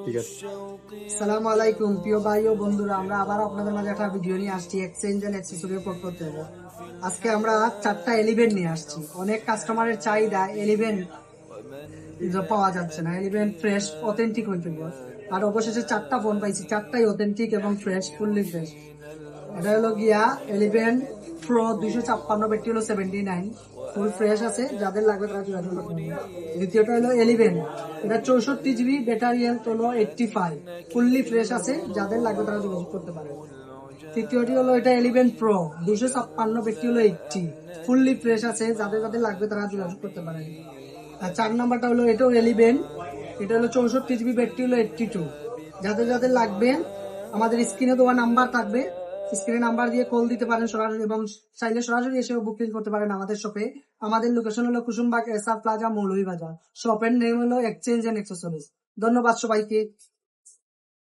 ঠিক আছে। সালামু আলাইকুম প্রিয় ভাই ও বন্ধুরা, আমরা আবার আপনাদের মাঝে একটা ভিডিও নিয়ে আসছি এক্সচেঞ্জ এন্ড অ্যাক্সেসরিজ করতে হবে। আজকে আমরা 4টা এলিভেন নিয়ে আসছি। অনেক কাস্টমারের চাহিদা এলিভেন পাওয়া যাচ্ছে না, এলিভেন ফ্রেশ অথেন্টিক হইতে হবে। আর অবশেষে 4টা ফোন পাইছি, 4টাই অথেন্টিক এবং ফ্রেশ, ফুললি ফ্রেশ। এটা হলো গিয়া এলিভেন প্রো 256 ব্যাটারি হলো 79, ফুল ফ্রেশ আছে, যাদের লাগবে তারা যোগাযোগ করতে পারবে। দ্বিতীয়টা হলো এলিভেন, এটা 64 জিবি, ব্যাটারি হেলথ হলো 85, ফুললি ফ্রেশ আছে, যাদের লাগবে তারা যোগাযোগ করতে পারে। তৃতীয়টি হলো এটা এলিভেন প্রো 256, ব্যাটারি হলো 80, ফুললি ফ্রেশ আছে, যাদের যাদের লাগবে তারা যোগাযোগ করতে পারে। আর 4 নাম্বারটা হলো এটাও এলিভেন, এটা হলো 64 জিবি, ব্যাটারি হলো 82, যাদের যাদের লাগবে আমাদের স্ক্রিনে দেওয়া নাম্বার থাকবে, স্ক্রিনে নাম্বার দিয়ে কল দিতে পারেন সরাসরি, এবং চাইলে সরাসরি এসেও বুকিং করতে পারেন আমাদের শপে। আমাদের লোকেশন হলো কুসুমবাগ এসআর প্লাজা, মৌলভীবাজার। শপের নেম হলো এক্সচেঞ্জ এন্ড অ্যাক্সেসরিজ। ধন্যবাদ সবাইকে।